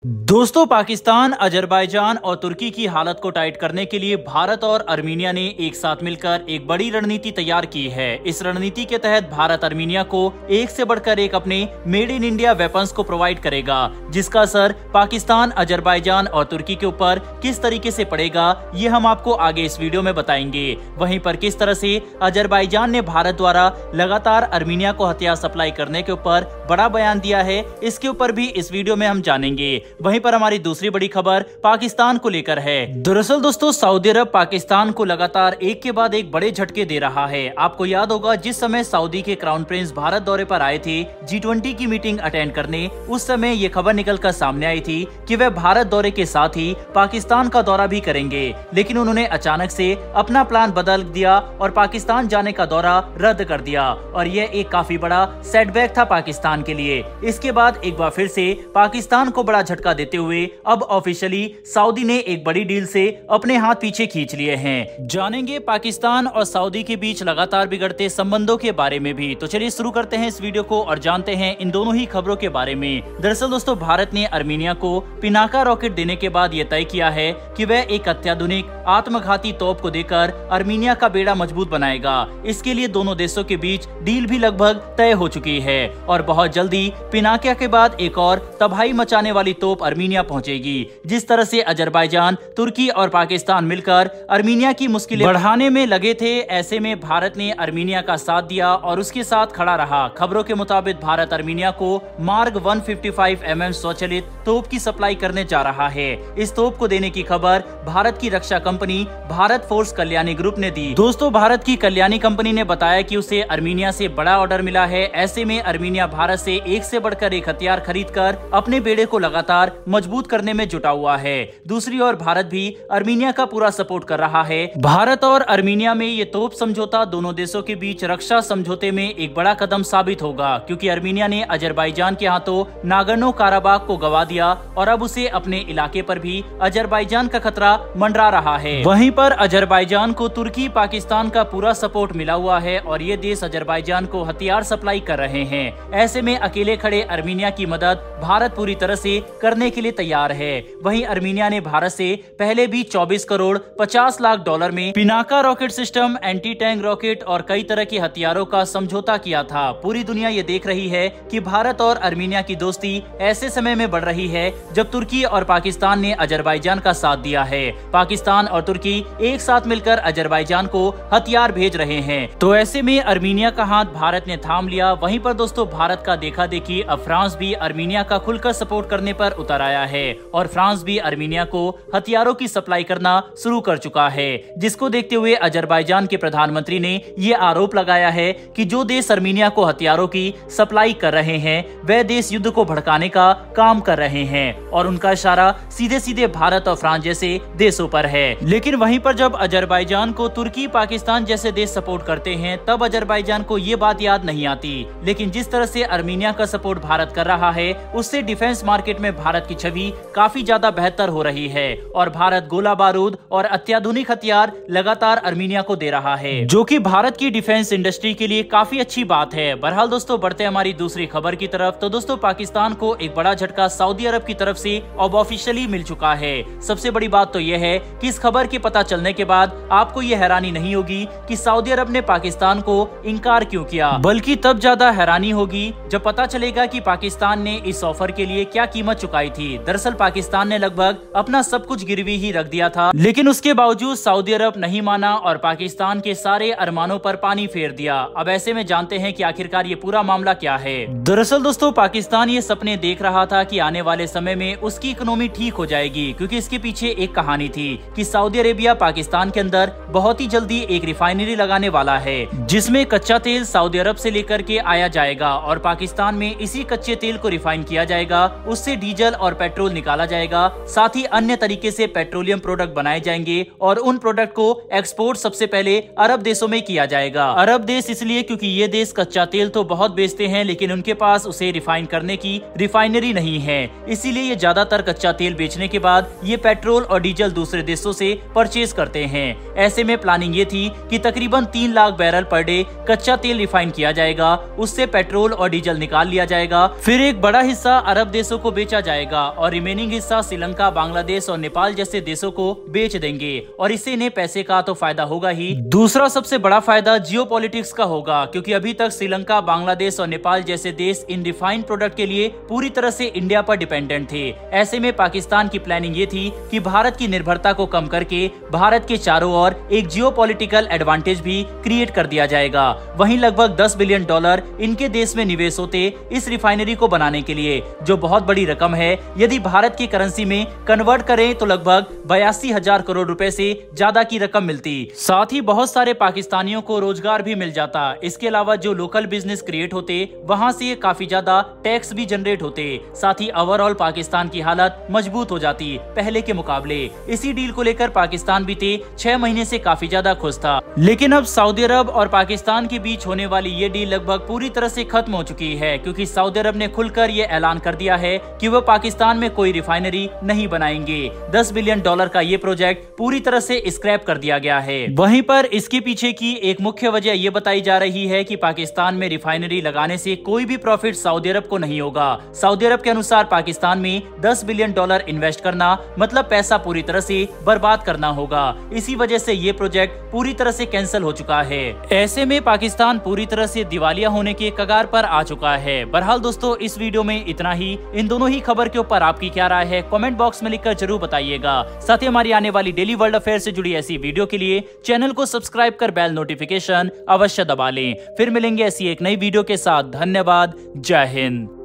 दोस्तों, पाकिस्तान, अजरबैजान और तुर्की की हालत को टाइट करने के लिए भारत और अर्मीनिया ने एक साथ मिलकर एक बड़ी रणनीति तैयार की है। इस रणनीति के तहत भारत अर्मीनिया को एक से बढ़कर एक अपने मेड इन इंडिया वेपन्स को प्रोवाइड करेगा, जिसका असर पाकिस्तान, अजरबैजान और तुर्की के ऊपर किस तरीके से पड़ेगा ये हम आपको आगे इस वीडियो में बताएंगे। वहीं पर किस तरह से अजरबैजान ने भारत द्वारा लगातार अर्मीनिया को हथियार सप्लाई करने के ऊपर बड़ा बयान दिया है, इसके ऊपर भी इस वीडियो में हम जानेंगे। वहीं पर हमारी दूसरी बड़ी खबर पाकिस्तान को लेकर है। दरअसल दोस्तों, सऊदी अरब पाकिस्तान को लगातार एक के बाद एक बड़े झटके दे रहा है। आपको याद होगा, जिस समय सऊदी के क्राउन प्रिंस भारत दौरे पर आए थे G20 की मीटिंग अटेंड करने, उस समय ये खबर निकलकर सामने आई थी कि वह भारत दौरे के साथ ही पाकिस्तान का दौरा भी करेंगे। लेकिन उन्होंने अचानक से अपना प्लान बदल दिया और पाकिस्तान जाने का दौरा रद्द कर दिया, और यह एक काफी बड़ा सेटबैक था पाकिस्तान के लिए। इसके बाद एक बार फिर से पाकिस्तान को बड़ा झटका देते हुए अब ऑफिशियली सऊदी ने एक बड़ी डील से अपने हाथ पीछे खींच लिए हैं। जानेंगे पाकिस्तान और सऊदी के बीच लगातार बिगड़ते संबंधों के बारे में भी। तो चलिए शुरू करते हैं इस वीडियो को और जानते हैं इन दोनों ही खबरों के बारे में। दरअसल दोस्तों, भारत ने अर्मीनिया को पिनाका रॉकेट देने के बाद यह तय किया है कि वह एक अत्याधुनिक आत्मघाती तोप को देकर अर्मीनिया का बेड़ा मजबूत बनाएगा। इसके लिए दोनों देशों के बीच डील भी लगभग तय हो चुकी है और बहुत जल्दी पिनाका के बाद एक और तबाही मचाने वाली तोप अर्मीनिया पहुंचेगी। जिस तरह से अजरबैजान, तुर्की और पाकिस्तान मिलकर अर्मीनिया की मुश्किलें बढ़ाने में लगे थे, ऐसे में भारत ने अर्मीनिया का साथ दिया और उसके साथ खड़ा रहा। खबरों के मुताबिक भारत अर्मीनिया को मार्ग 155 mm स्वचालित तोप की सप्लाई करने जा रहा है। इस तोप को देने की खबर भारत की रक्षा company Bharat Forge Kalyani group ने दी। दोस्तों, भारत की कल्याणी कंपनी ने बताया कि उसे अर्मीनिया से बड़ा ऑर्डर मिला है। ऐसे में अर्मीनिया भारत से एक से बढ़कर एक हथियार खरीदकर अपने बेड़े को लगातार मजबूत करने में जुटा हुआ है। दूसरी ओर भारत भी अर्मीनिया का पूरा सपोर्ट कर रहा है। भारत और अर्मीनिया में ये तोप समझौता दोनों देशों के बीच रक्षा समझौते में एक बड़ा कदम साबित होगा, क्योंकि अर्मीनिया ने अजरबैजान के हाथों नागोर्नो काराबाख को गवा दिया और अब उसे अपने इलाके पर भी अजरबैजान का खतरा मंडरा रहा है। वहीं पर अजरबैजान को तुर्की, पाकिस्तान का पूरा सपोर्ट मिला हुआ है और ये देश अजरबैजान को हथियार सप्लाई कर रहे हैं। ऐसे में अकेले खड़े अर्मीनिया की मदद भारत पूरी तरह से करने के लिए तैयार है। वहीं अर्मीनिया ने भारत से पहले भी 24 करोड़ 50 लाख डॉलर में Pinaka rocket system, anti tank rocket और कई तरह के हथियारों का समझौता किया था। पूरी दुनिया ये देख रही है कि भारत और अर्मीनिया की दोस्ती ऐसे समय में बढ़ रही है जब तुर्की और पाकिस्तान ने अजरबैजान का साथ दिया है। पाकिस्तान और तुर्की एक साथ मिलकर अजरबैजान को हथियार भेज रहे हैं, तो ऐसे में अर्मीनिया का हाथ भारत ने थाम लिया। वहीं पर दोस्तों, भारत का देखा देखी अब फ्रांस भी अर्मीनिया का खुलकर सपोर्ट करने पर उतर आया है और फ्रांस भी अर्मीनिया को हथियारों की सप्लाई करना शुरू कर चुका है, जिसको देखते हुए अजरबैजान के प्रधानमंत्री ने ये आरोप लगाया है कि जो देश अर्मीनिया को हथियारों की सप्लाई कर रहे हैं वह देश युद्ध को भड़काने का काम कर रहे हैं और उनका इशारा सीधे सीधे भारत और फ्रांस जैसे देशों पर है। लेकिन वहीं पर जब अजरबैजान को तुर्की, पाकिस्तान जैसे देश सपोर्ट करते हैं तब अजरबैजान को ये बात याद नहीं आती। लेकिन जिस तरह से अर्मीनिया का सपोर्ट भारत कर रहा है, उससे डिफेंस मार्केट में भारत की छवि काफी ज्यादा बेहतर हो रही है और भारत गोला बारूद और अत्याधुनिक हथियार लगातार अर्मीनिया को दे रहा है, जो कि भारत की डिफेंस इंडस्ट्री के लिए काफी अच्छी बात है। बहरहाल दोस्तों, बढ़ते हमारी दूसरी खबर की तरफ। तो दोस्तों, पाकिस्तान को एक बड़ा झटका सऊदी अरब की तरफ से अब ऑफिशियली मिल चुका है। सबसे बड़ी बात तो यह है कि इस खबर के पता चलने के बाद आपको ये हैरानी नहीं होगी कि सऊदी अरब ने पाकिस्तान को इनकार क्यों किया, बल्कि तब ज्यादा हैरानी होगी जब पता चलेगा कि पाकिस्तान ने इस ऑफर के लिए क्या कीमत चुकाई थी। दरअसल पाकिस्तान ने लगभग अपना सब कुछ गिरवी ही रख दिया था, लेकिन उसके बावजूद सऊदी अरब नहीं माना और पाकिस्तान के सारे अरमानों पर पानी फेर दिया। अब ऐसे में जानते हैं कि आखिरकार ये पूरा मामला क्या है। दरअसल दोस्तों, पाकिस्तान ये सपने देख रहा था कि आने वाले समय में उसकी इकोनॉमी ठीक हो जाएगी, क्योंकि इसके पीछे एक कहानी थी कि सऊदी अरेबिया पाकिस्तान के अंदर बहुत ही जल्दी एक रिफाइनरी लगाने वाला है, जिसमें कच्चा तेल सऊदी अरब से लेकर के आया जाएगा और पाकिस्तान में इसी कच्चे तेल को रिफाइन किया जाएगा, उससे डीजल और पेट्रोल निकाला जाएगा, साथ ही अन्य तरीके से पेट्रोलियम प्रोडक्ट बनाए जाएंगे और उन प्रोडक्ट को एक्सपोर्ट सबसे पहले अरब देशों में किया जाएगा। अरब देश इसलिए क्योंकि ये देश कच्चा तेल तो बहुत बेचते हैं, लेकिन उनके पास उसे रिफाइन करने की रिफाइनरी नहीं है, इसीलिए ये ज्यादातर कच्चा तेल बेचने के बाद ये पेट्रोल और डीजल दूसरे देशों से परचेज करते हैं। ऐसे में प्लानिंग ये थी कि तकरीबन 3 लाख बैरल पर डे कच्चा तेल रिफाइन किया जाएगा, उससे पेट्रोल और डीजल निकाल लिया जाएगा, फिर एक बड़ा हिस्सा अरब देशों को बेचा जाएगा और रिमेनिंग हिस्सा श्रीलंका, बांग्लादेश और नेपाल जैसे देशों को बेच देंगे और इससे इन्हें पैसे का तो फायदा होगा ही। दूसरा सबसे बड़ा फायदा जियोपॉलिटिक्स का होगा, क्योंकि अभी तक श्रीलंका, बांग्लादेश और नेपाल जैसे देश इन रिफाइंड प्रोडक्ट के लिए पूरी तरह से इंडिया पर डिपेंडेंट थे। ऐसे में पाकिस्तान की प्लानिंग ये थी कि भारत की निर्भरता को कम करके भारत के चारों ओर एक जियोपॉलिटिकल एडवांटेज भी क्रिएट कर दिया जाएगा। वहीं लगभग $10 बिलियन इनके देश में निवेश होते इस रिफाइनरी को बनाने के लिए, जो बहुत बड़ी रकम है। यदि भारत की करेंसी में कन्वर्ट करें तो लगभग 82,000 करोड़ रुपए से ज्यादा की रकम मिलती। साथ ही बहुत सारे पाकिस्तानियों को रोजगार भी मिल जाता। इसके अलावा जो लोकल बिजनेस क्रिएट होते वहां से काफी ज्यादा टैक्स भी जनरेट होते। साथ ही ओवरऑल पाकिस्तान की हालत मजबूत हो जाती पहले के मुकाबले। इसी डील को लेकर पाकिस्तान बीते 6 महीने से काफी ज्यादा खुश था, लेकिन अब सऊदी अरब और पाकिस्तान के बीच होने वाली ये डील लगभग पूरी तरह से खत्म हो चुकी है, क्योंकि सऊदी अरब ने खुलकर ये ऐलान कर दिया है कि वह पाकिस्तान में कोई रिफाइनरी नहीं बनाएंगे। $10 बिलियन का ये प्रोजेक्ट पूरी तरह से स्क्रैप कर दिया गया है। वहीं पर इसके पीछे की एक मुख्य वजह ये बताई जा रही है कि पाकिस्तान में रिफाइनरी लगाने से कोई भी प्रॉफिट सऊदी अरब को नहीं होगा। सऊदी अरब के अनुसार पाकिस्तान में $10 बिलियन इन्वेस्ट करना मतलब पैसा पूरी तरह से बर्बाद करना होगा। इसी वजह से ये प्रोजेक्ट पूरी तरह से कैंसिल हो चुका है। ऐसे में पाकिस्तान पूरी तरह से दिवालिया होने के कगार पर आ चुका है। बहरहाल दोस्तों, इस वीडियो में इतना ही। इन दोनों ही खबर के ऊपर आपकी क्या राय है कमेंट बॉक्स में लिखकर जरूर बताइएगा। साथ ही हमारी आने वाली डेली वर्ल्ड अफेयर से जुड़ी ऐसी वीडियो के लिए चैनल को सब्सक्राइब कर बेल नोटिफिकेशन अवश्य दबा लें। फिर मिलेंगे ऐसी एक नई वीडियो के साथ। धन्यवाद। जय हिंद।